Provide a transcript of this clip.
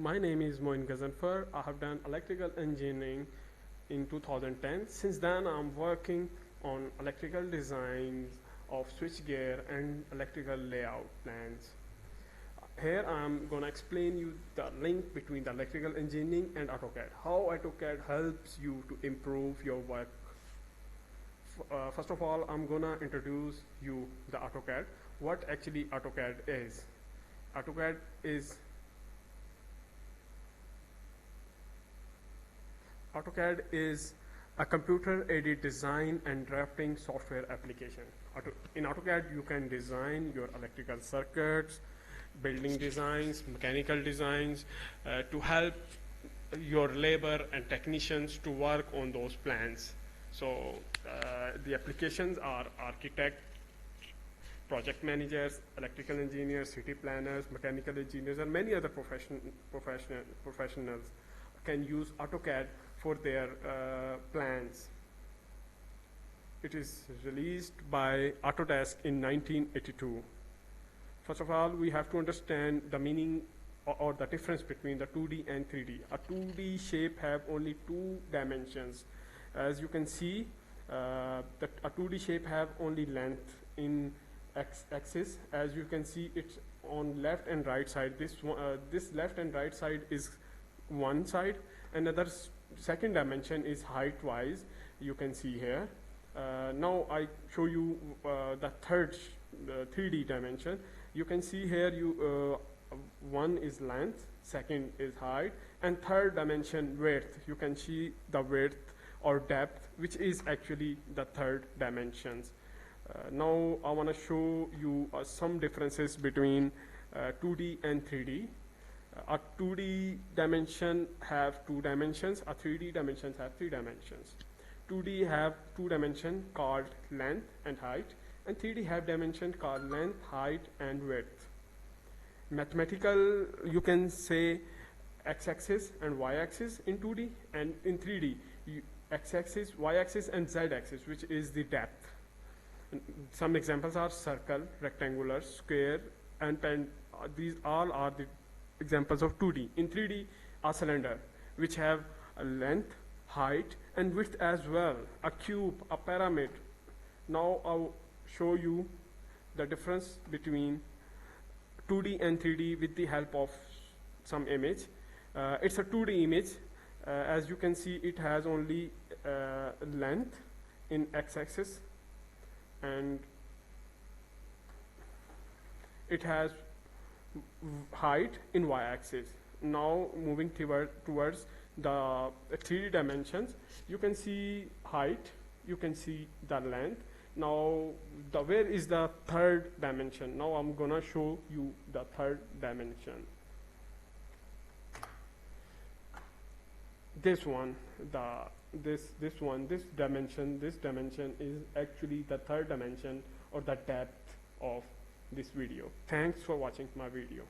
My name is Moin Gazanfar. I have done electrical engineering in 2010. Since then, I'm working on electrical designs of switchgear and electrical layout plans. Here I'm going to explain you the link between the electrical engineering and Autocad. How Autocad helps you to improve your work. First of all, I'm going to introduce you the Autocad. What actually Autocad is. Autocad is a computer-aided design and drafting software application. In Autocad, you can design your electrical circuits, building designs, mechanical designs, to help your labor and technicians to work on those plans. So the applications are architects, project managers, electrical engineers, city planners, mechanical engineers, and many other professionals can use Autocad for their plans. It is released by Autodesk in 1982. First of all, we have to understand the meaning or the difference between the 2D and 3D. A 2D shape have only two dimensions. As you can see, a 2D shape have only length in x-axis. As you can see, it's on left and right side. This left and right side is one side. Another second dimension is height wise. You can see here. Now I show you the third 3D dimension. You can see here one is length, second is height, and third dimension width. You can see the width or depth, which is actually the third dimensions. Now I want to show you some differences between 2D and 3D. A 2D dimension have two dimensions, a 3D dimensions have three dimensions. 2D have two dimensions called length and height, and 3D have dimension called length, height, and width. Mathematical, you can say x-axis and y-axis in 2D, and in 3D, x-axis, y-axis, and z-axis, which is the depth. And some examples are circle, rectangular, square, and pen. These all are the examples of 2D. In 3D, a cylinder, which have a length, height, and width as well, a cube, a pyramid. Now I'll show you the difference between 2D and 3D with the help of some image. It's a 2D image. As you can see, it has only length in x-axis, and it has height in y-axis. Now moving towards the 3D dimensions, you can see height, you can see the length. Now where is the third dimension? Now I'm gonna show you the third dimension. This dimension is actually the third dimension or the depth of this video. Thanks for watching my video.